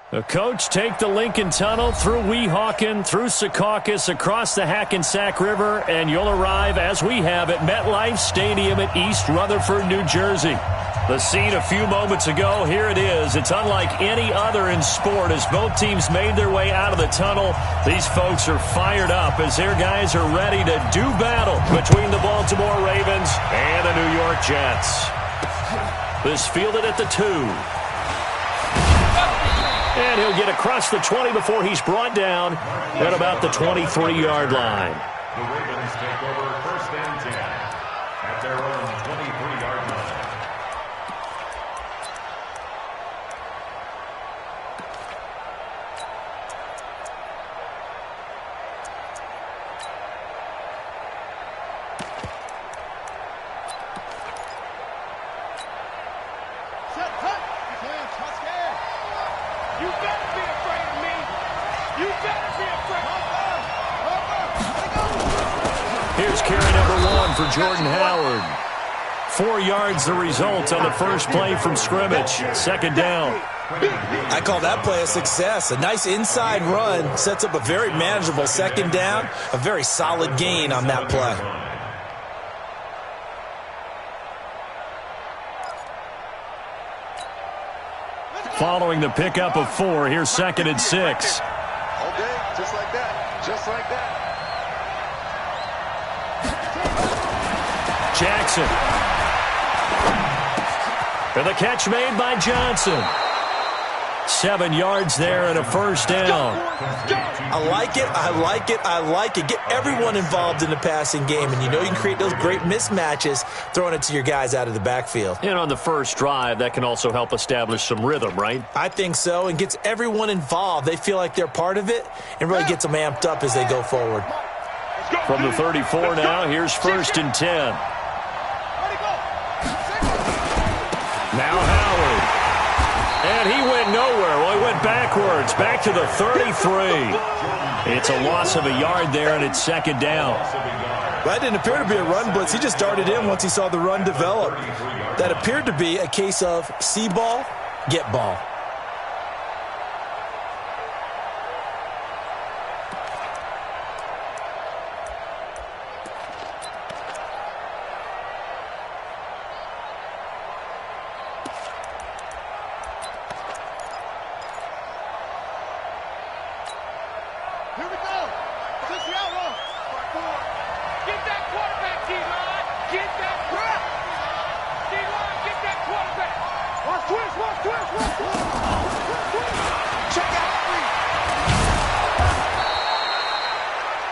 The coach take the Lincoln Tunnel through Weehawken, through Secaucus, across the Hackensack River, and you'll arrive, as we have, at MetLife Stadium at East Rutherford, New Jersey. The scene a few moments ago, here it is. It's unlike any other in sport as both teams made their way out of the tunnel. These folks are fired up as their guys are ready to do battle between the Baltimore Ravens and the New York Jets. This fielded at the 2. And he'll get across the 20 before he's brought down at about the 23-yard line. The Ravens take over 1st and 10 at their own 23-yard line. Here's carry number 1 for Jordan Howard. 4 yards the result on the first play from scrimmage. 2nd down. I call that play a success. A nice inside run sets up a very manageable 2nd down. A very solid gain on that play. Following the pickup of 4, here's 2nd and 6. Okay, just like that. Just like that. Jackson. And the catch made by Johnson. 7 yards there and a 1st down. I like it, I like it, I like it. Get everyone involved in the passing game, and you know you can create those great mismatches throwing it to your guys out of the backfield. And on the first drive, that can also help establish some rhythm, right? I think so, and gets everyone involved. They feel like they're part of it and really gets them amped up as they go forward. From the 34 now, here's 1st and 10. Now Howard. And he went nowhere. Well, he went backwards, back to the 33. It's a loss of a yard there, and it's 2nd down. That didn't appear to be a run blitz. He just darted in once he saw the run develop. That appeared to be a case of see ball, get ball.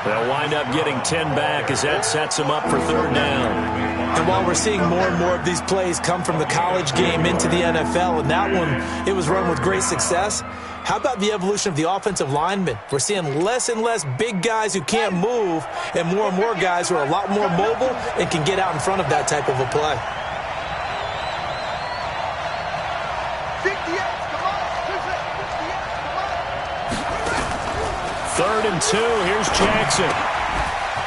They'll wind up getting 10 back as that sets them up for 3rd down. And while we're seeing more and more of these plays come from the college game into the NFL, and that one, it was run with great success, how about the evolution of the offensive linemen? We're seeing less and less big guys who can't move and more guys who are a lot more mobile and can get out in front of that type of a play. Third and 2. Here's Jackson.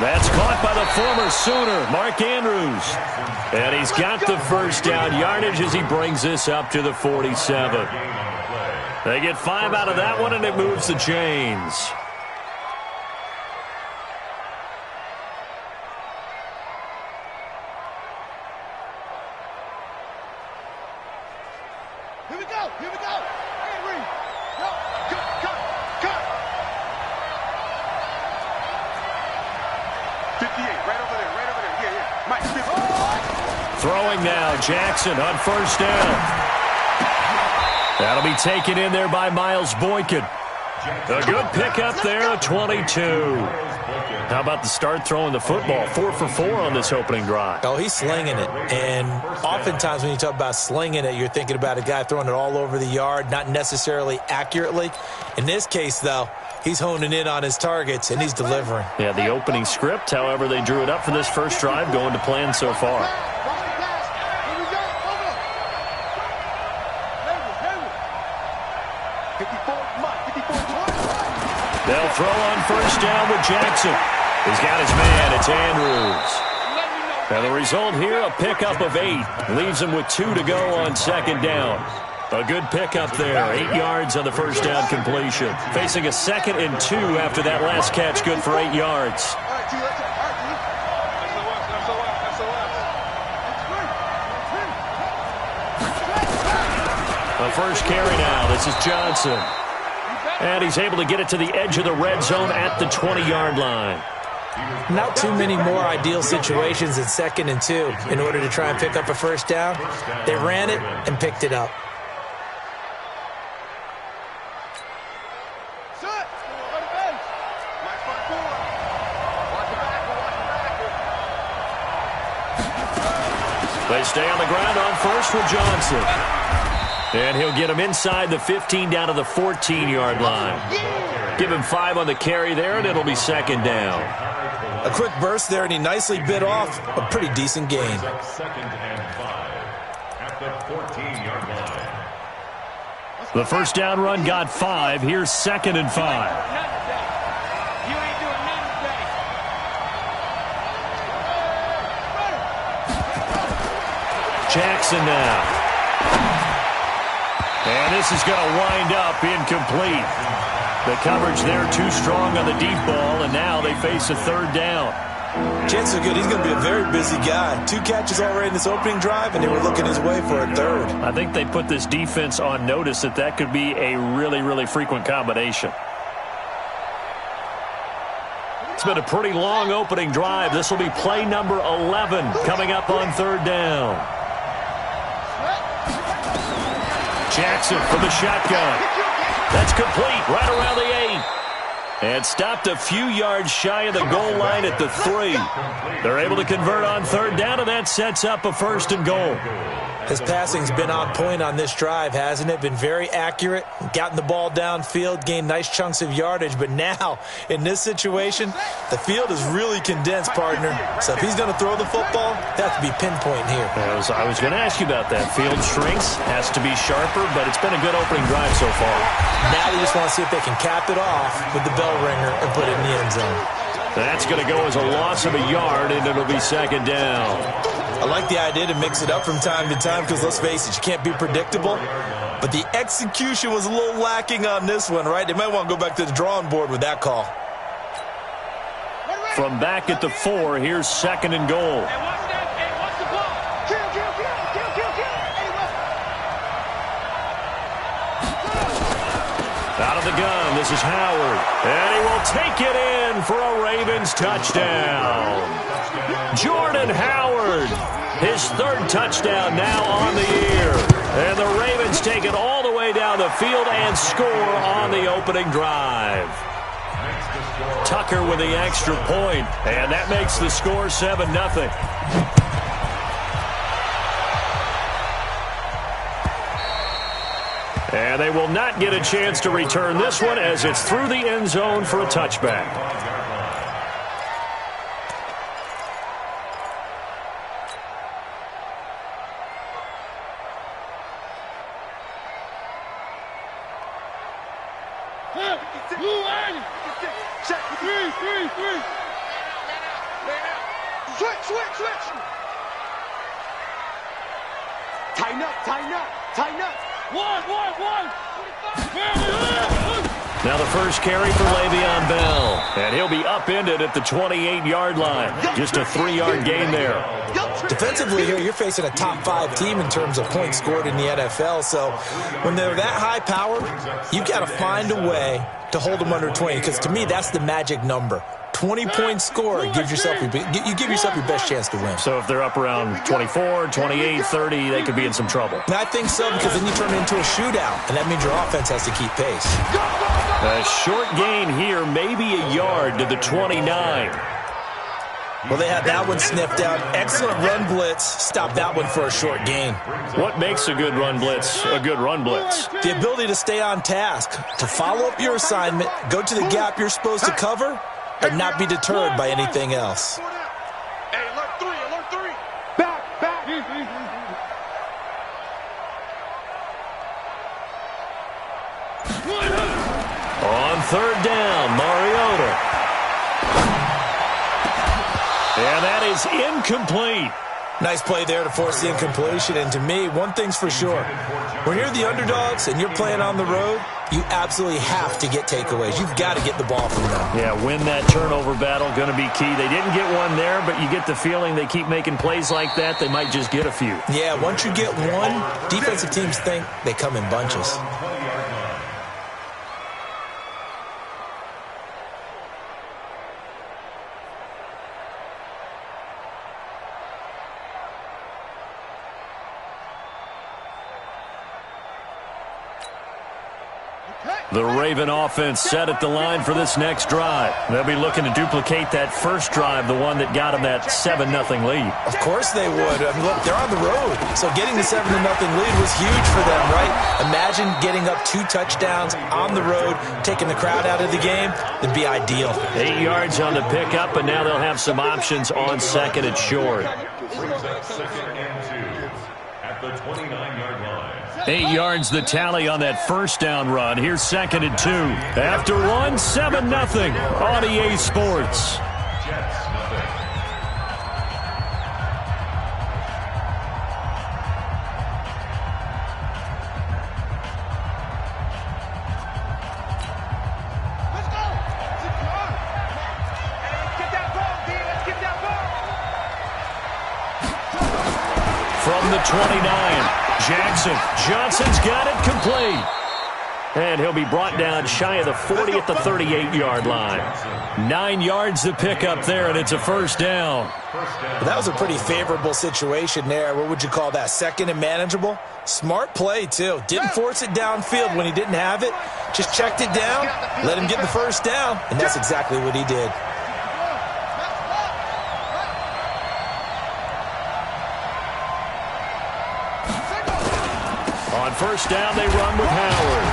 That's caught by the former Sooner, Mark Andrews. And he's got the 1st down yardage as he brings this up to the 47. They get 5 out of that one, and it moves the chains. Here we go. Here we go. Hey, Reed. Cut. 58, right over there. Yeah. Mike, 50. Throwing now, Jackson on 1st down. That'll be taken in there by Miles Boykin. A good pickup there, a 22. How about the start throwing the football? 4 for 4 on this opening drive. Oh, he's slinging it. And oftentimes when you talk about slinging it, you're thinking about a guy throwing it all over the yard, not necessarily accurately. In this case, though, he's honing in on his targets, and he's delivering. Yeah, the opening script, however, they drew it up for this first drive, going to plan so far. They'll throw on 1st down with Jackson. He's got his man. It's Andrews. And the result here, a pickup of 8. Leaves him with 2 to go on 2nd down. A good pickup there. 8 yards on the first down completion. Facing a 2nd and 2 after that last catch, good for 8 yards. The first carry now. This is Johnson. And he's able to get it to the edge of the red zone at the 20-yard line. Not too many more ideal situations than 2nd and 2 in order to try and pick up a first down. They ran it and picked it up. They stay on the ground on first with Johnson. And he'll get him inside the 15 down to the 14-yard line. Give him 5 on the carry there, and it'll be 2nd down. A quick burst there, and he nicely bit off a pretty decent gain. 2nd and 5 at the 14-yard line. The first down run got 5. Here's 2nd and 5. Jackson now. And this is going to wind up incomplete. The coverage there too strong on the deep ball, and now they face a 3rd down. Chances are good he's going to be a very busy guy. 2 catches already in this opening drive, and they were looking his way for a 3rd. I think they put this defense on notice that could be a really, really frequent combination. It's been a pretty long opening drive. This will be play number 11 coming up on 3rd down. Jackson from the shotgun. That's complete right around the 8. And stopped a few yards shy of the goal line at the 3. They're able to convert on 3rd down, and that sets up a 1st and goal. His passing's been on point on this drive, hasn't it? Been very accurate, gotten the ball downfield, gained nice chunks of yardage. But now, in this situation, the field is really condensed, partner. So if he's going to throw the football, that has to be pinpoint here. I was going to ask you about that. Field shrinks, has to be sharper, but it's been a good opening drive so far. Now they just want to see if they can cap it off with the bell ringer and put it in the end zone. That's going to go as a loss of a yard, and it'll be 2nd down. I like the idea to mix it up from time to time because, let's face it, you can't be predictable. But the execution was a little lacking on this one, right? They might want to go back to the drawing board with that call. From back at the 4, here's 2nd and goal. Out of the gun, this is Howard. And he will take it in for a Ravens touchdown. Jordan Howard, his 3rd touchdown now on the year. And the Ravens take it all the way down the field and score on the opening drive. Tucker with the extra point, and that makes the score 7-0. And they will not get a chance to return this one as it's through the end zone for a touchback. Switch. Tighten up. One. Now the first carry for Le'Veon Bell. And he'll be upended at the 28-yard line. Just a 3-yard gain there. Defensively here, you're facing a top 5 team in terms of points scored in the NFL. So when they're that high powered, you got to find a way to hold them under 20. Because to me, that's the magic number. 20 points scored, you give yourself your best chance to win. So if they're up around 24, 28, 30, they could be in some trouble. And I think so, because then you turn it into a shootout, and that means your offense has to keep pace. A short gain here, maybe a yard to the 29. Well, they had that one sniffed out. Excellent run blitz. Stop that one for a short gain. What makes a good run blitz a good run blitz? The ability to stay on task, to follow up your assignment, go to the gap you're supposed to cover, and not be deterred by anything else. Hey, alert 3. Back. On 3rd down, Mariota. And that is incomplete. Nice play there to force the incompletion. And to me, one thing's for sure. When you're the underdogs and you're playing on the road, you absolutely have to get takeaways. You've got to get the ball from them. Yeah, win that turnover battle, going to be key. They didn't get one there, but you get the feeling they keep making plays like that, they might just get a few. Yeah, once you get one, defensive teams think they come in bunches. The Raven offense set at the line for this next drive. They'll be looking to duplicate that first drive, the one that got them that 7-0 lead. Of course they would. I mean, look, they're on the road. So getting the 7-0 lead was huge for them, right? Imagine getting up 2 touchdowns on the road, taking the crowd out of the game. That'd be ideal. 8 yards on the pickup, and now they'll have some options on second and short. Brings up 2nd and 2 at the 29-yard line. 8 yards the tally on that first down run. Here's 2nd and 2. After one, 7-0 on EA Sports. Jets, nothing. Let's go. Get that ball, D. Let's get that ball. From the 29. Johnson's got it complete. And he'll be brought down shy of the 40 at the 38-yard line. 9 yards to pick up there, and it's a first down. Well, that was a pretty favorable situation there. What would you call that? Second and manageable? Smart play, too. Didn't force it downfield when he didn't have it. Just checked it down, let him get the first down, and that's exactly what he did. On first down, they run with Howard.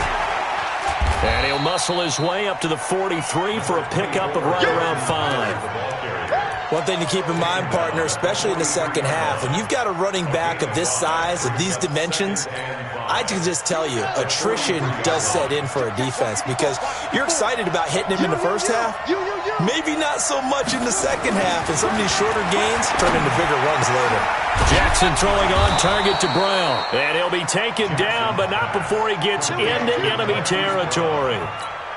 And he'll muscle his way up to the 43 for a pickup of right around 5. One thing to keep in mind, partner, especially in the second half, when you've got a running back of this size, of these dimensions, I can just tell you, attrition does set in for a defense because you're excited about hitting him in the first half. Maybe not so much in the second half, and some of these shorter gains turn into bigger runs later. Jackson throwing on target to Brown. And he'll be taken down, but not before he gets into enemy territory.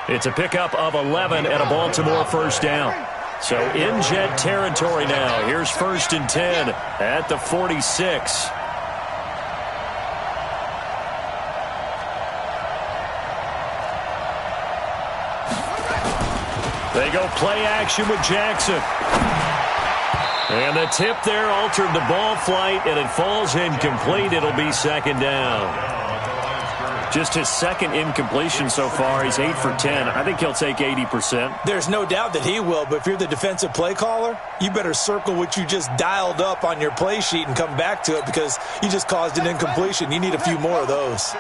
It's a pickup of 11 and a Baltimore first down. So in Jet territory now. Here's 1st and 10 at the 46. They go play action with Jackson. And the tip there altered the ball flight, and it falls incomplete. It'll be 2nd down. Just his 2nd incompletion so far. He's 8 for 10. I think he'll take 80%. There's no doubt that he will, but if you're the defensive play caller, you better circle what you just dialed up on your play sheet and come back to it because you just caused an incompletion. You need a few more of those.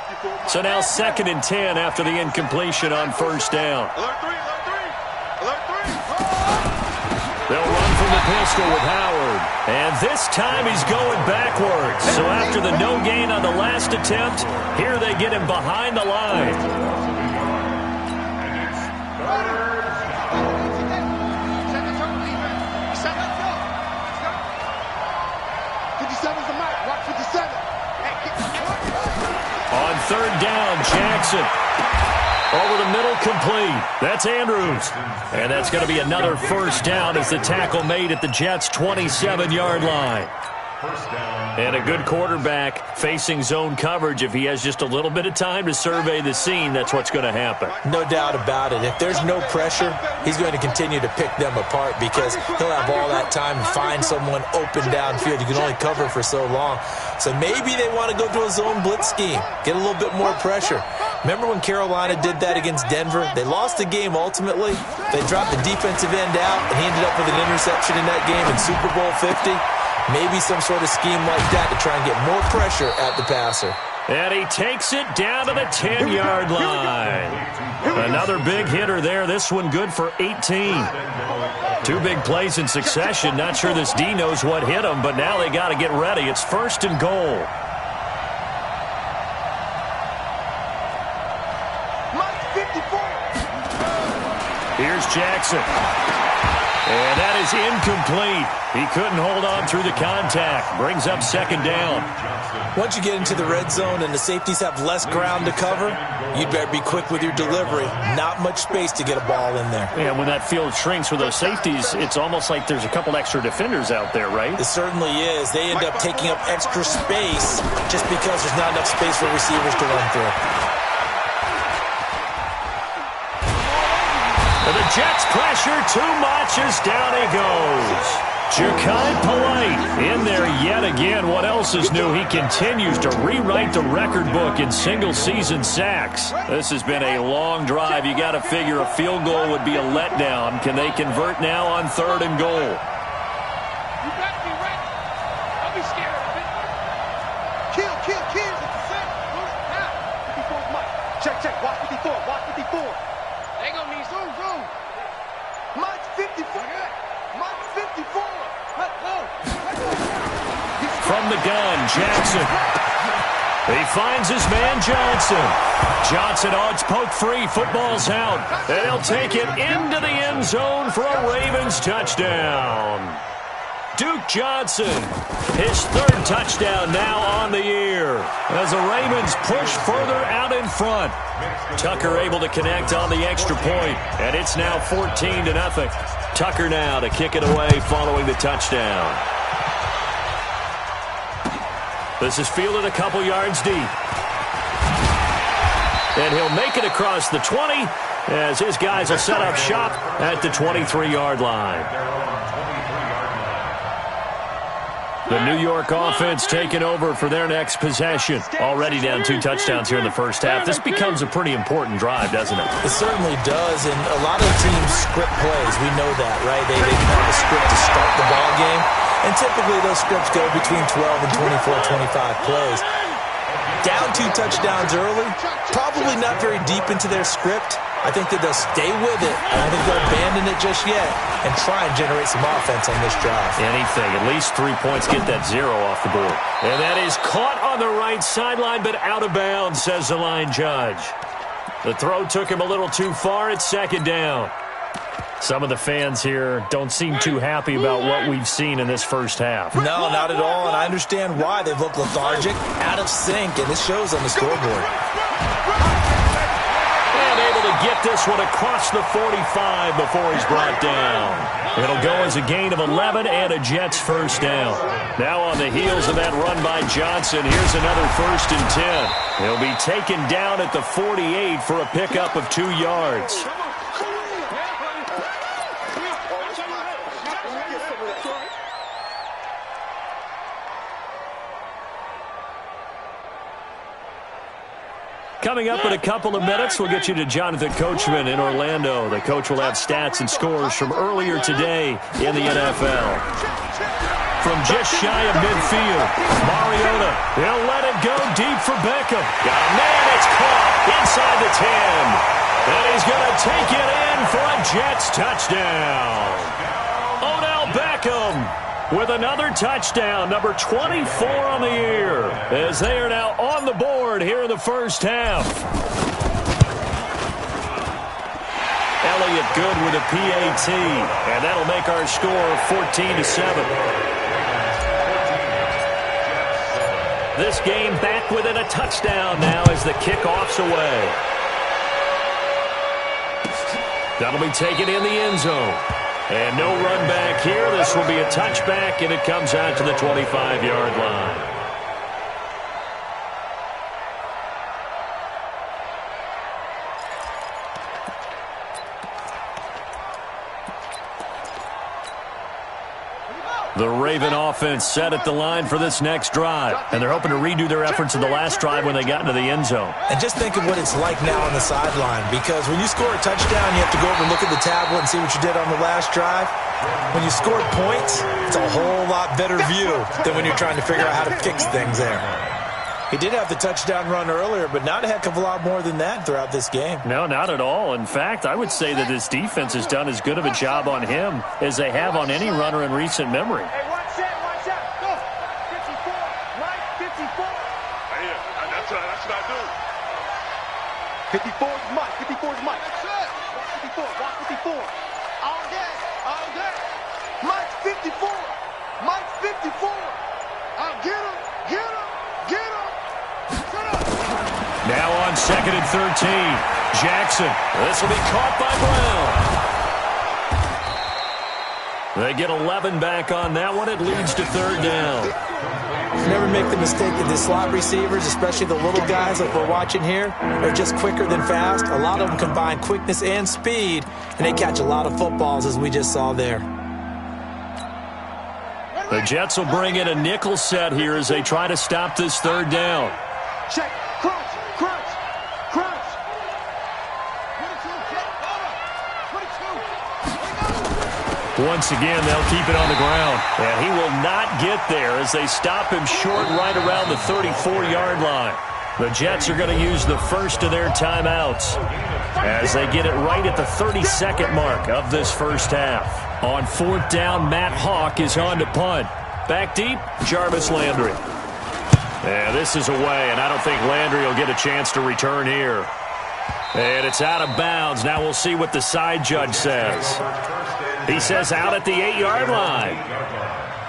So now 2nd and 10 after the incompletion on first down. They'll run from the pistol with Howard. And this time he's going backwards. So after the no gain on the last attempt, here they get him behind the line. On 3rd down, Jackson. Over the middle, complete. That's Andrews. And that's going to be another first down as the tackle made at the Jets' 27-yard line. And a good quarterback facing zone coverage. If he has just a little bit of time to survey the scene, that's what's going to happen. No doubt about it. If there's no pressure, he's going to continue to pick them apart because he'll have all that time to find someone open downfield. You can only cover for so long. So maybe they want to go to a zone blitz scheme, get a little bit more pressure. Remember when Carolina did that against Denver? They lost the game ultimately. They dropped the defensive end out, and he ended up with an interception in that game in Super Bowl 50. Maybe some sort of scheme like that to try and get more pressure at the passer. And he takes it down to the 10-yard line. Another big hitter there. This one good for 18. 2 big plays in succession. Not sure this D knows what hit him, but now they got to get ready. It's 1st and goal. Here's Jackson. And that is incomplete. He couldn't hold on through the contact. Brings up second down. Once you get into the red zone and the safeties have less ground to cover, you'd better be quick with your delivery. Not much space to get a ball in there. And when that field shrinks with those safeties, it's almost like there's a couple extra defenders out there, right? It certainly is. They end up taking up extra space just because there's not enough space for receivers to run through. The Jets pressure too much as down he goes. Ja'Kai Polite in there yet again. What else is new? He continues to rewrite the record book in single-season sacks. This has been a long drive. You got to figure a field goal would be a letdown. Can they convert now on 3rd and goal? You better be ready. Don't be scared of it. Kill. Now. 54's Mike. Check. Watch 54. They gonna need zoom. Mike 54. Mike 54. Let go. From the gun, Jackson. He finds his man Johnson. Oh, it's poke free. Football's out. And he'll take it into the end zone for a Ravens touchdown. Duke Johnson, his 3rd touchdown now on the year as the Ravens push further out in front. Tucker able to connect on the extra point, and it's now 14-0. Tucker now to kick it away following the touchdown. This is fielded a couple yards deep. And he'll make it across the 20 as his guys will set up shop at the 23-yard line. The New York offense taking over for their next possession. Already down 2 touchdowns here in the first half. This becomes a pretty important drive, doesn't it? It certainly does, and a lot of teams script plays. We know that, right? They have a script to start the ball game, and typically those scripts go between 12 and 24, 25 plays. Down 2 touchdowns early, probably not very deep into their script. I think that they'll stay with it. I don't think they'll abandon it just yet and try and generate some offense on this drive. Anything. At least 3 points. Get that 0 off the board. And that is caught on the right sideline, but out of bounds, says the line judge. The throw took him a little too far. It's second down. Some of the fans here don't seem too happy about what we've seen in this first half. No, not at all, and I understand why. They've looked lethargic, out of sync, and it shows on the scoreboard. Able to get this one across the 45 before he's brought down. It'll go as a gain of 11 and a Jets first down. Now on the heels of that run by Johnson, here's another 1st and 10. He'll be taken down at the 48 for a pickup of 2 yards. Coming up in a couple of minutes, we'll get you to Jonathan Coachman in Orlando. The coach will have stats and scores from earlier today in the NFL. From just shy of midfield, Mariota, he'll let it go deep for Beckham. Got a man, it's caught inside the 10. And he's going to take it in for a Jets touchdown. Odell Beckham with another touchdown, number 24 on the year, as they are now on the board here in the first half. Elliott good with a PAT, and that'll make our score 14-7. This game back within a touchdown now as the kickoff's away. That'll be taken in the end zone. And no run back here. This will be a touchback, and it comes out to the 25-yard line. The Raven offense set at the line for this next drive, and they're hoping to redo their efforts in the last drive when they got into the end zone. And just think of what it's like now on the sideline, because when you score a touchdown, you have to go over and look at the tablet and see what you did on the last drive. When you score points, it's a whole lot better view than when you're trying to figure out how to fix things there. He did have the touchdown run earlier, but not a heck of a lot more than that throughout this game. No, not at all. In fact, I would say that this defense has done as good of a job on him as they have on any runner in recent memory. Hey, watch out, go. 54, right, 54. Hey, that's what I do. 54's Mike, 54's Mike. That's it. Watch 54, watch 54. All gas, All day. Mike 54. Mike 54. I'll get him. Get him. Get him. Shut up. Now on 2nd and 13. Jackson. This will be caught by Brown. They get 11 back on that one. It leads to 3rd down. Never make the mistake that the slot receivers, especially the little guys like we're watching here, are just quicker than fast. A lot of them combine quickness and speed, and they catch a lot of footballs, as we just saw there. The Jets will bring in a nickel set here as they try to stop this 3rd down. Check. Crunch. Crunch. Crunch. 22. Once again, they'll keep it on the ground. And he will not get there as they stop him short right around the 34-yard line. The Jets are going to use the first of their timeouts as they get it right at the 32nd mark of this first half. On 4th down, Matt Hawk is on to punt. Back deep, Jarvis Landry. Yeah, this is away, and I don't think Landry will get a chance to return here. And it's out of bounds. Now we'll see what the side judge says. He says out at the 8-yard line.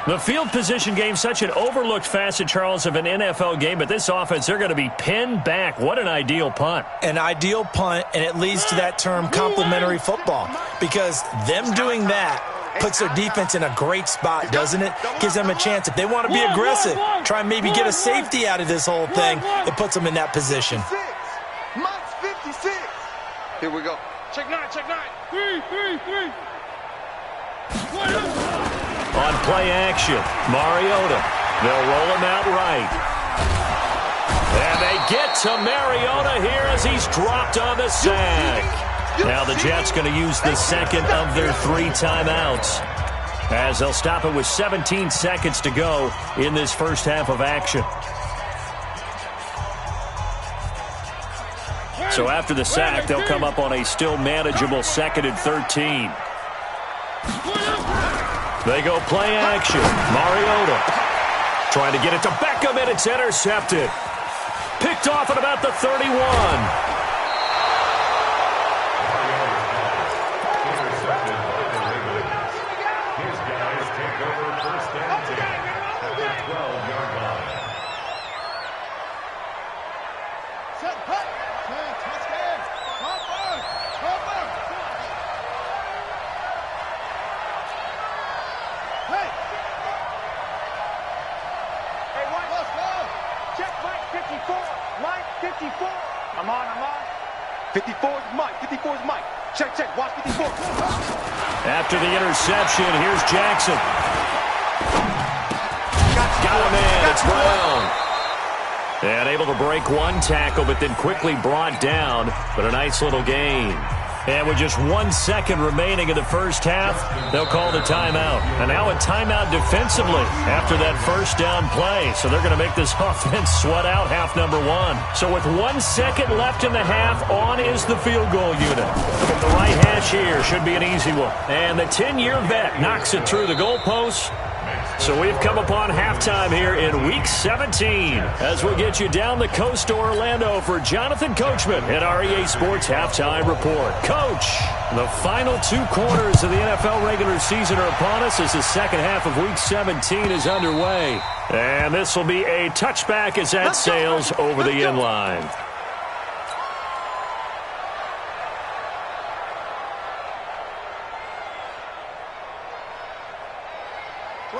The field position game, such an overlooked facet, Charles, of an NFL game, but this offense, they're going to be pinned back. What an ideal punt. An ideal punt, and it leads to that term complementary football, because them doing that puts their defense in a great spot, doesn't it? Gives them a chance. If they want to be aggressive, try and maybe get a safety out of this whole thing, it puts them in that position. Mike's 56. Here we go. Check 9, check 9. 3. On play action, Mariota. They'll roll him out right. And they get to Mariota here as he's dropped on the sack. Now the Jets going to use the second of their 3 timeouts as they'll stop it with 17 seconds to go in this first half of action. So after the sack, they'll come up on a still manageable 2nd and 13. They go play action. Mariota trying to get it to Beckham, and it's intercepted. Picked off at about the 31. Mike 54. I'm on. 54 is Mike. 54 is Mike. Check. Watch 54. After the interception, here's Jackson. Got him in. It's Brown. And able to break one tackle, but then quickly brought down. But a nice little gain. And with just 1 second remaining in the first half, they'll call the timeout. And now a timeout defensively after that first down play. So they're going to make this offense sweat out half number 1. So with 1 second left in the half, on is the field goal unit. From the right hash here, should be an easy one. And the 10-year vet knocks it through the goalposts. So we've come upon halftime here in Week 17 as we'll get you down the coast to Orlando for Jonathan Coachman at REA Sports Halftime Report. Coach, the final 2 quarters of the NFL regular season are upon us as the second half of Week 17 is underway. And this will be a touchback as that sails over the end line.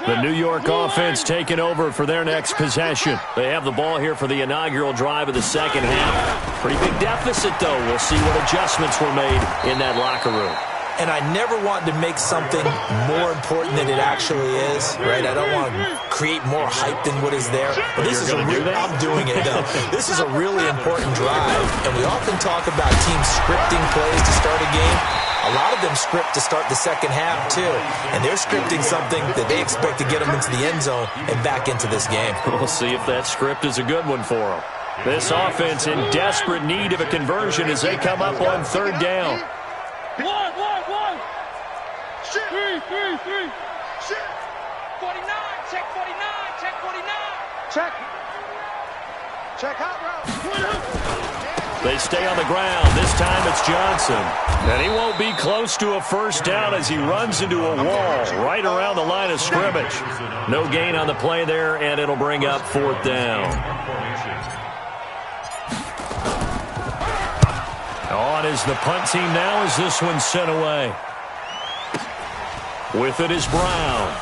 The New York offense taking over for their next possession. They have the ball here for the inaugural drive of the second half. Pretty big deficit, though. We'll see what adjustments were made in that locker room. And I never want to make something more important than it actually is, right? I don't want to create more hype than what is there. But this is I'm doing it, though. This is a really important drive. And we often talk about teams scripting plays to start a game. A lot of them script to start the second half, too. And they're scripting something that they expect to get them into the end zone and back into this game. We'll see if that script is a good one for them. This offense in desperate need of a conversion as they come up on third down. One. Shit. Three. Shit. 49. Check 49. Check 49. Check hot route. They stay on the ground. This time it's Johnson. And he won't be close to a first down as he runs into a wall right around the line of scrimmage. No gain on the play there, and it'll bring up fourth down. On is the punt team now as this one's sent away. With it is Brown.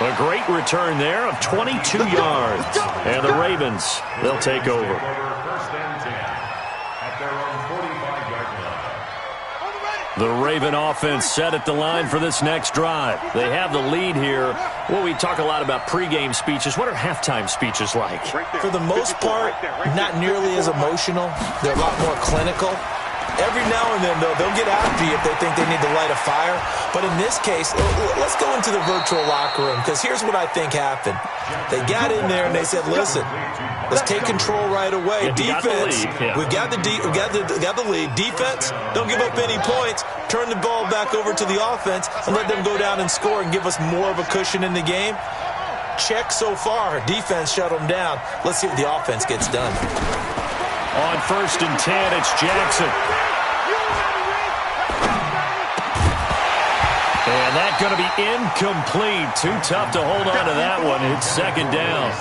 A great return there of 22 yards. And the Ravens, they'll take over. First and 10 at their own 45-yard line. The Raven offense set at the line for this next drive. They have the lead here. Well, we talk a lot about pregame speeches. What are halftime speeches like? For the most part, not nearly as emotional. They're a lot more clinical. Every now and then, though, they'll get after you if they think they need to light a fire. But in this case, let's go into the virtual locker room, because here's what I think happened. They got in there and they said, listen, let's take control right away. Defense, we've got the lead. Defense, don't give up any points. Turn the ball back over to the offense and let them go down and score and give us more of a cushion in the game. Check so far. Defense shut them down. Let's see what the offense gets done. On first and 10, it's Jackson. And that's going to be incomplete. Too tough to hold on to that one. It's second down.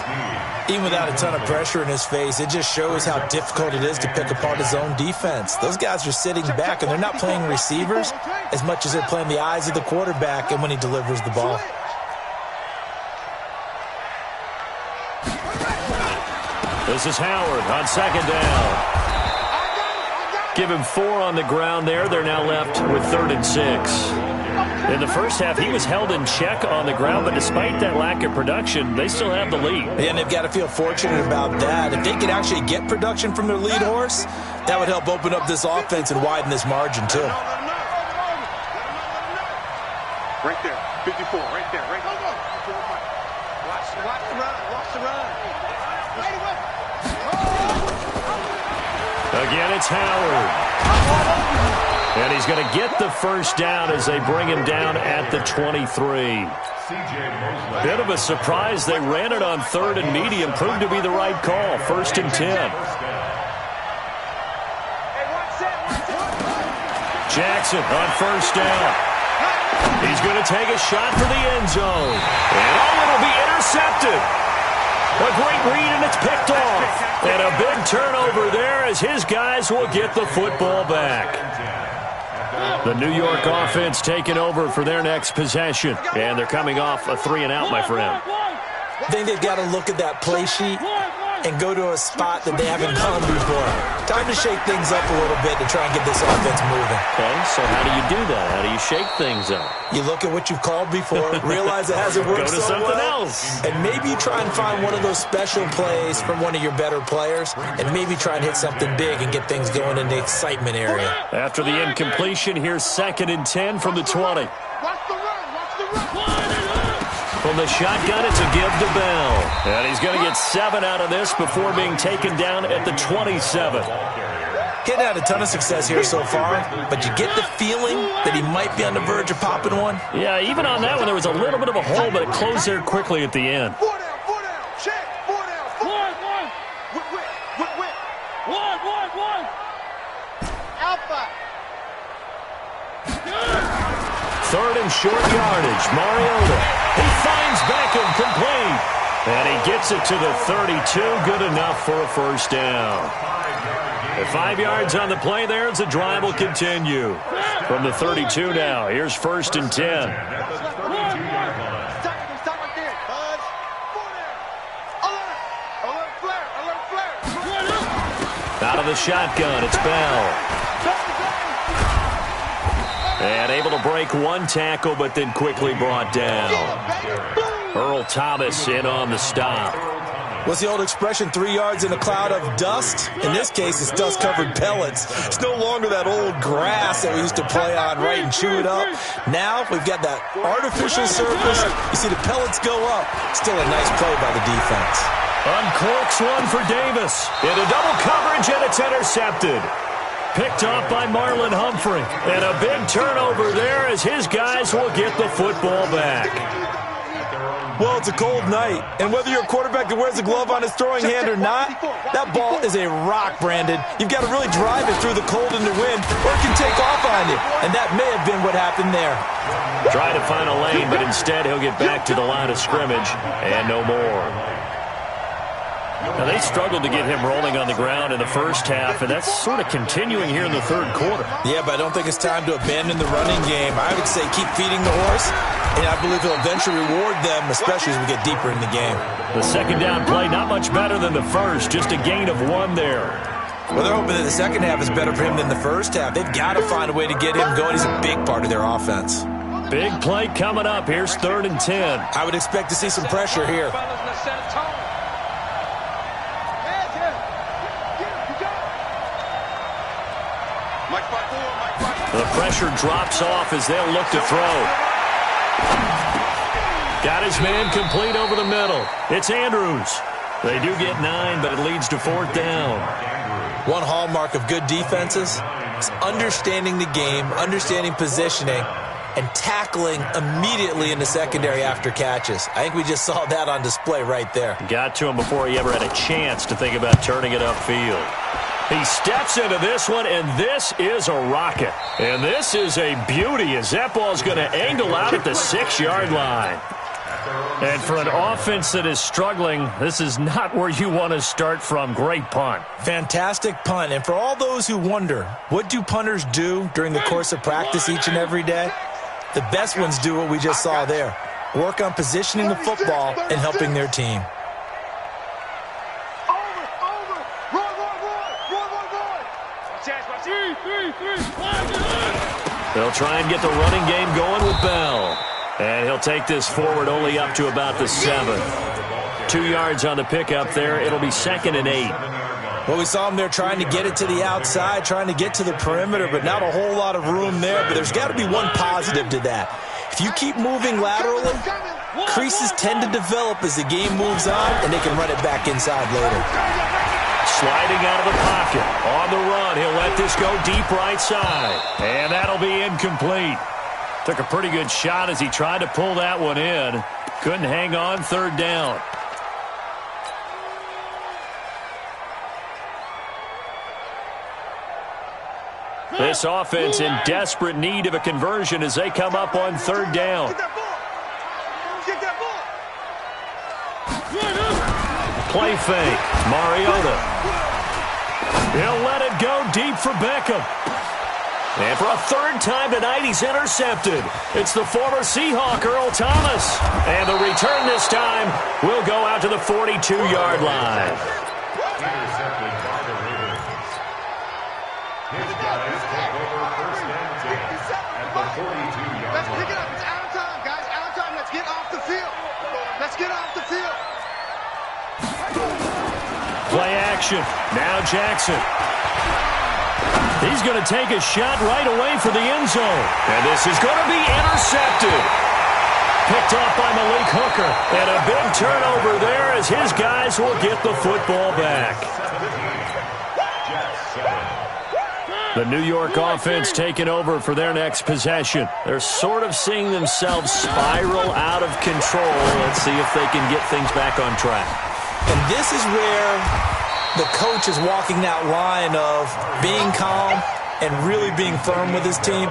Even without a ton of pressure in his face, it just shows how difficult it is to pick apart his own defense. Those guys are sitting back, and they're not playing receivers as much as they're playing the eyes of the quarterback and when he delivers the ball. This is Howard on second down. Give him 4 on the ground there. They're now left with 3rd and 6. In the first half, he was held in check on the ground, but despite that lack of production, they still have the lead. And they've got to feel fortunate about that. If they could actually get production from their lead horse, that would help open up this offense and widen this margin, too. Right there, 54, right there, right there. Watch the run, watch the run. Again, it's Howard. And he's going to get the first down as they bring him down at the 23. Bit of a surprise. They ran it on 3rd and medium. Proved to be the right call. 1st and 10. Jackson on first down. He's going to take a shot for the end zone. And it'll be intercepted. A great read, and it's picked off. And a big turnover there as his guys will get the football back. The New York offense taking over for their next possession. And they're coming off a 3-and-out, my friend. I think they've got to look at that play sheet and go to a spot that they haven't gone before. Time to shake things up a little bit to try and get this offense moving. Okay, so how do you do that? How do you shake things up? You look at what you've called before, realize it hasn't worked so well. Go to something else. And maybe you try and find one of those special plays from one of your better players, and maybe try and hit something big and get things going in the excitement area. After the incompletion, here's 2nd and 10 from the 20. Watch the run, watch the run. From the shotgun, it's a give to Bell. And he's going to get 7 out of this before being taken down at the 27. He hadn't had a ton of success here so far, but you get the feeling that he might be on the verge of popping one. Yeah, even on that one, there was a little bit of a hole, but it closed there quickly at the end. 4 down, check, 4 down, 4. One. Alpha. 3rd and short yardage. Mariota. He finds Beckham complete. And he gets it to the 32. Good enough for a first down. At 5 yards on the play there, the drive will continue. From the 32 now, here's 1st and 10. Stop right there, Buzz. 4 down. Alert, flare. Out of the shotgun, it's Bell. And able to break one tackle, but then quickly brought down. Earl Thomas in on the stop. What's the old expression, 3 yards in a cloud of dust? In this case, it's dust-covered pellets. It's no longer that old grass that we used to play on, right, and chew it up. Now we've got that artificial surface. You see the pellets go up. Still a nice play by the defense. Uncorks one for Davis. Into double coverage, and it's intercepted. Picked off by Marlon Humphrey. And a big turnover there as his guys will get the football back. Well, it's a cold night, and whether you're a quarterback that wears a glove on his throwing hand or not, that ball is a rock, Brandon. You've got to really drive it through the cold and the wind, or it can take off on you, and that may have been what happened there. Try to find a lane, but instead he'll get back to the line of scrimmage and no more. Now, they struggled to get him rolling on the ground in the first half, and that's sort of continuing here in the third quarter. Yeah, but I don't think it's time to abandon the running game. I would say keep feeding the horse, and I believe he'll eventually reward them, especially as we get deeper in the game. The second down play, not much better than the first, just a gain of 1 there. Well, they're hoping that the second half is better for him than the first half. They've got to find a way to get him going. He's a big part of their offense. Big play coming up. Here's 3rd and 10. I would expect to see some pressure here. The pressure drops off as they'll look to throw. Got his man complete over the middle. It's Andrews. They do get 9, but it leads to 4th down. One hallmark of good defenses is understanding the game, understanding positioning, and tackling immediately in the secondary after catches. I think we just saw that on display right there. Got to him before he ever had a chance to think about turning it upfield. He steps into this one, and this is a rocket. And this is a beauty as that ball's going to angle out at the 6-yard line. And for an offense that is struggling, this is not where you want to start from. Great punt. Fantastic punt. And for all those who wonder, what do punters do during the course of practice each and every day? The best ones do what we just saw there. Work on positioning the football and helping their team. They'll try and get the running game going with Bell. And he'll take this forward only up to about the 7. 2 yards on the pickup there. It'll be 2nd and 8. Well, we saw him there trying to get it to the outside, trying to get to the perimeter, but not a whole lot of room there. But there's got to be one positive to that. If you keep moving laterally, creases tend to develop as the game moves on, and they can run it back inside later. Sliding out of the pocket. On the run, he'll let this go deep right side. And that'll be incomplete. Took a pretty good shot as he tried to pull that one in. Couldn't hang on 3rd down. This offense in desperate need of a conversion as they come up on 3rd down. Play fake. Mariota. He'll let it go deep for Beckham. And for a 3rd time tonight, he's intercepted. It's the former Seahawk, Earl Thomas. And the return this time will go out to the 42-yard line. Intercepted by the Ravens. His guys take over 1st and 10 at the 42-yard Let's pick it line. up. It's out of time, guys. Out of time. Let's get off the field. Let's get off the field. Play action. Now Jackson. He's going to take a shot right away for the end zone. And this is going to be intercepted. Picked off by Malik Hooker. And a big turnover there as his guys will get the football back. The New York offense taking over for their next possession. They're sort of seeing themselves spiral out of control. Let's see if they can get things back on track. And this is where the coach is walking that line of being calm and really being firm with his team.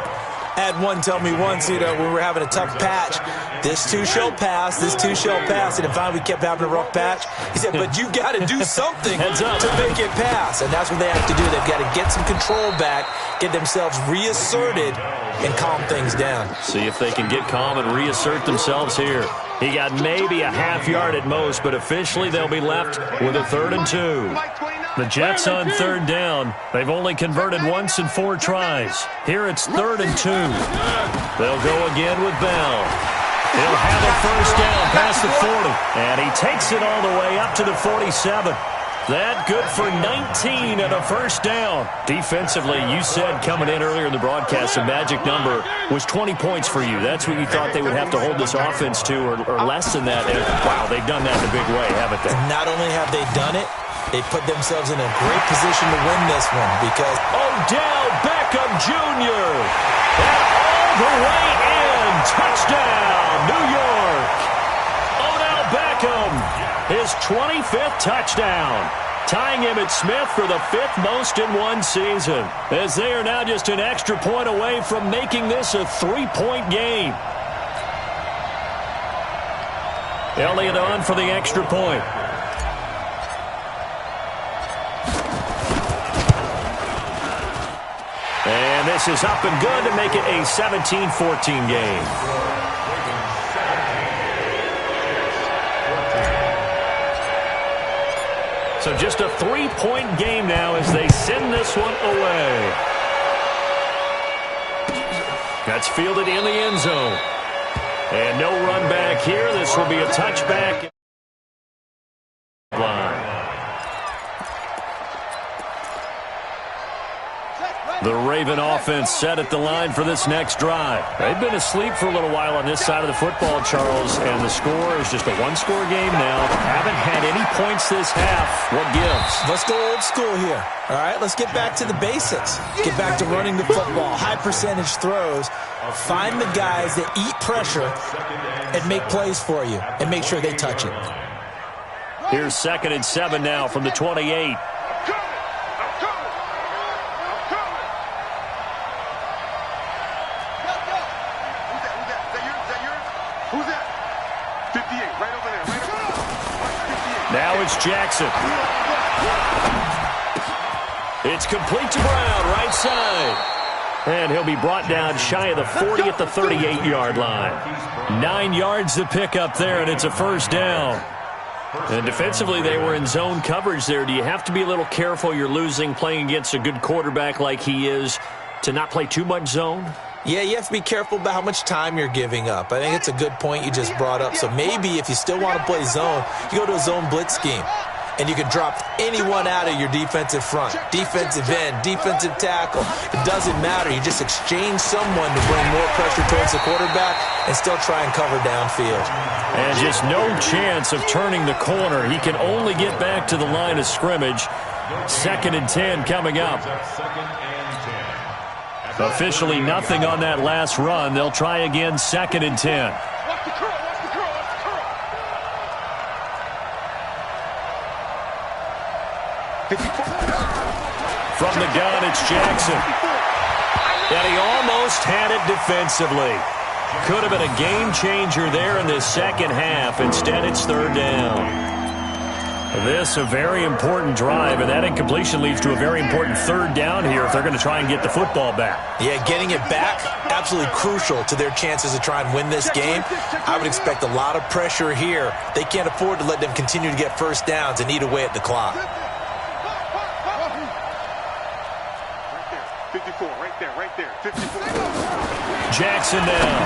I had one tell me once, when we were having a tough patch, this too shall pass, this too shall pass. And then finally we kept having a rough patch. He said, but you've got to do something to make it pass. And that's what they have to do. They've got to get some control back, get themselves reasserted, and calm things down. See if they can get calm and reassert themselves here. He got maybe a half yard at most, but officially they'll be left with a 3rd and 2. The Jets on 3rd down. They've only converted once in 4 tries. Here it's 3rd and 2. They'll go again with Bell. He'll have a 1st down past the 40. And he takes it all the way up to the 47. That good for 19 and a 1st down. Defensively, you said coming in earlier in the broadcast, the magic number was 20 points for you. That's what you thought they would have to hold this offense to, or less than that. And, wow, they've done that in a big way, haven't they? Not only have they done it, they put themselves in a great position to win this one because Odell Beckham Jr. And all the way in. Touchdown, New York. Beckham, his 25th touchdown, tying Emmitt Smith for the 5th most in one season, as they are now just an extra point away from making this a 3-point game. Elliott on for the extra point. And this is up and good to make it a 17-14 game. So just a 3-point game now as they send this one away. That's fielded in the end zone. And no run back here. This will be a touchback. The Raven offense set at the line for this next drive. They've been asleep for a little while on this side of the football, Charles, and the score is just a one-score game now. Haven't had any points this half. What gives? Let's go old school here. All right, let's get back to the basics. Get back to running the football, high percentage throws. Find the guys that eat pressure and make plays for you and make sure they touch it. Here's 2nd and 7 now from the 28. Now it's Jackson. It's complete to Brown, right side. And he'll be brought down shy of the 40 at the 38-yard line. 9 yards to pick up there, and it's a first down. And defensively, they were in zone coverage there. Do you have to be a little careful? You're losing, playing against a good quarterback like he is, to not play too much zone? Yeah, you have to be careful about how much time you're giving up. I think it's a good point you just brought up. So maybe if you still want to play zone, you go to a zone blitz scheme. And you can drop anyone out of your defensive front. Defensive end, defensive tackle. It doesn't matter. You just exchange someone to bring more pressure towards the quarterback and still try and cover downfield. And just no chance of turning the corner. He can only get back to the line of scrimmage. 2nd and 10 coming up. Officially nothing on that last run. They'll try again 2nd and 10. From the gun, it's Jackson. And he almost had it defensively. Could have been a game changer there in the second half. Instead, it's 3rd down. This a very important drive, and that incompletion leads to a very important 3rd down here if they're going to try and get the football back. Yeah, getting it back, absolutely crucial to their chances to try and win this game. I would expect a lot of pressure here. They can't afford to let them continue to get first downs and eat away at the clock. 54, right there, 54. Jackson now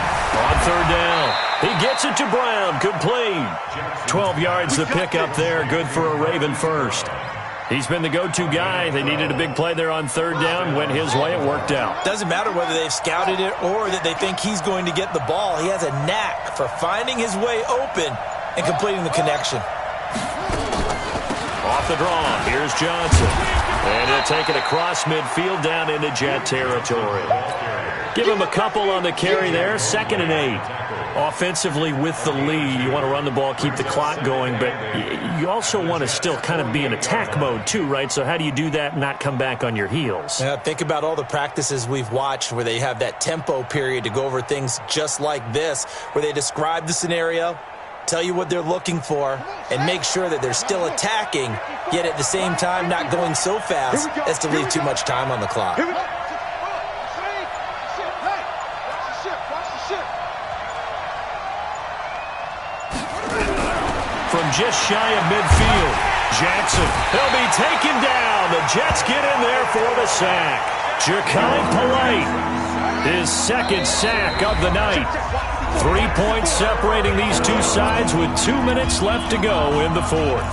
on 3rd down. He gets it to Brown, complete. 12 yards to pick up there, good for a Raven first. He's been the go-to guy. They needed a big play there on 3rd down. Went his way, it worked out. Doesn't matter whether they've scouted it or that they think he's going to get the ball. He has a knack for finding his way open and completing the connection. Off the draw, here's Johnson. And he'll take it across midfield down into Jet territory. Give him a couple on the carry there. 2nd and 8. Offensively with the lead, you want to run the ball, keep the clock going, but you also want to still kind of be in attack mode too, right? So how do you do that and not come back on your heels? Think about all the practices we've watched where they have that tempo period to go over things just like this, where they describe the scenario, tell you what they're looking for, and make sure that they're still attacking, yet at the same time not going so fast as to leave too much time on the clock. From just shy of midfield, Jackson, he'll be taken down. The Jets get in there for the sack. Ja'Kai Polite, his 2nd sack of the night. 3 points separating these two sides with 2 minutes left to go in the 4th.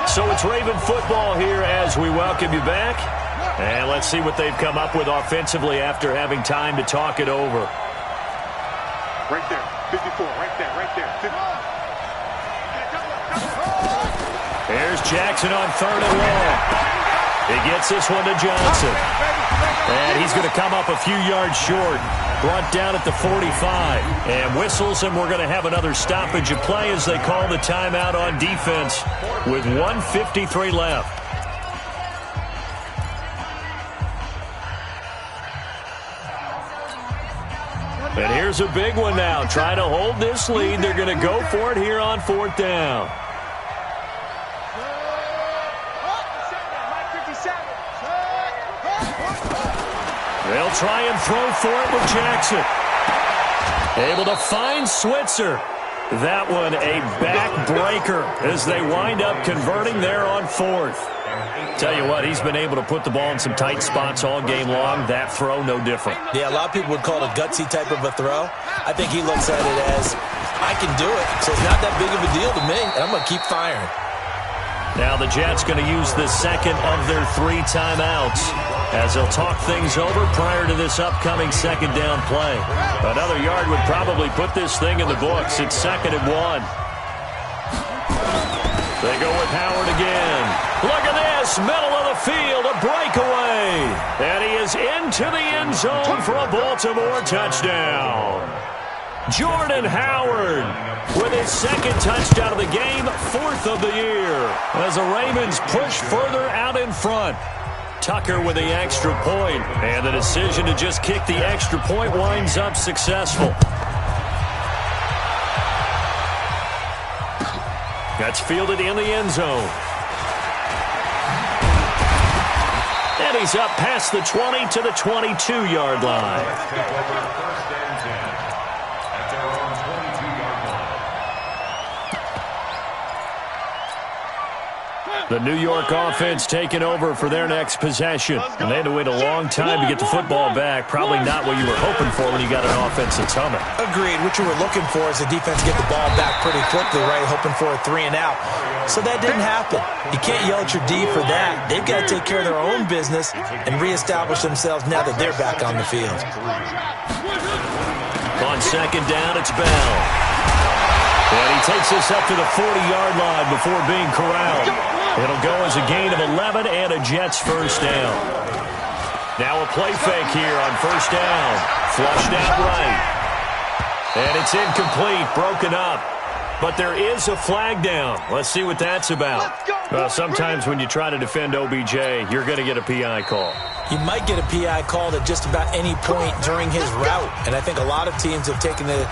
So it's Raven football here as we welcome you back. And let's see what they've come up with offensively after having time to talk it over. Right there, 54, right there, 50. Here's Jackson on 3rd and long. He gets this one to Johnson. And he's going to come up a few yards short. Brought down at the 45. And whistles, and we're going to have another stoppage of play as they call the timeout on defense with 1:53 left. And here's a big one now. Trying to hold this lead. They're going to go for it here on 4th down. They'll try and throw for it with Jackson. Able to find Switzer. That one a backbreaker as they wind up converting there on 4th. Tell you what, he's been able to put the ball in some tight spots all game long. That throw, no different. Yeah, a lot of people would call it a gutsy type of a throw. I think he looks at it as, I can do it, so it's not that big of a deal to me, and I'm going to keep firing. Now the Jets going to use the second of their 3 timeouts as they'll talk things over prior to this upcoming 2nd down play. Another yard would probably put this thing in the books. It's 2nd and 1. They go with Howard again. Look at this, middle of the field, a breakaway. And he is into the end zone for a Baltimore touchdown. Jordan Howard with his 2nd touchdown of the game, 4th of the year. As the Ravens push further out in front. Tucker with the extra point, and the decision to just kick the extra point winds up successful. That's fielded in the end zone. And he's up past the 20 to the 22-yard line. The New York offense taking over for their next possession. And they had to wait a long time to get the football back. Probably not what you were hoping for when you got an offense that's humming. Agreed. What you were looking for is the defense get the ball back pretty quickly, right? Hoping for a 3 and out. So that didn't happen. You can't yell at your D for that. They've got to take care of their own business and reestablish themselves now that they're back on the field. On 2nd down, it's Bell. And he takes this up to the 40-yard line before being corralled. It'll go as a gain of 11 and a Jets 1st down. Now a play fake here on 1st down. Flushed out right. And it's incomplete, broken up. But there is a flag down. Let's see what that's about. Well, sometimes when you try to defend OBJ, you're going to get a PI call. You might get a PI called at just about any point during his route. And I think a lot of teams have taken the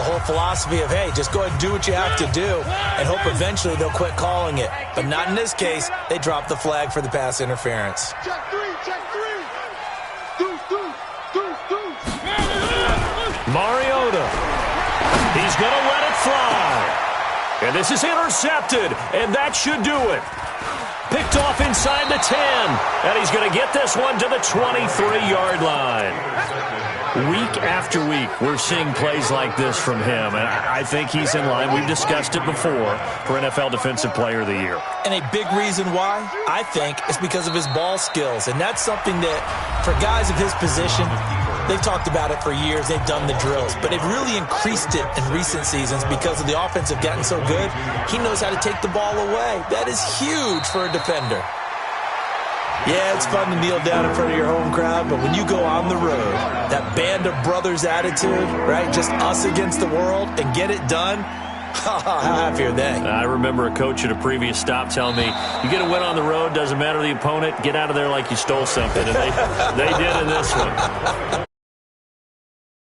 whole philosophy of, hey, just go ahead and do what you have to do and hope eventually they'll quit calling it. But not in this case. They dropped the flag for the pass interference. Check 3, check 3. Deuce. Mariota. He's going to let it fly. And this is intercepted, and that should do it. Picked off inside the 10, and he's going to get this one to the 23-yard line. Week after week, we're seeing plays like this from him, and I think he's in line. We've discussed it before for NFL Defensive Player of the Year. And a big reason why, I think, is because of his ball skills. And that's something that, for guys of his position, they've talked about it for years. They've done the drills. But they've really increased it in recent seasons because of the offense have gotten so good. He knows how to take the ball away. That is huge for a defender. Yeah, it's fun to kneel down in front of your home crowd, but when you go on the road, that band of brothers attitude, right, just us against the world, and get it done, how happy are they? I remember a coach at a previous stop telling me, you get a win on the road, doesn't matter the opponent, get out of there like you stole something, and they did in this one.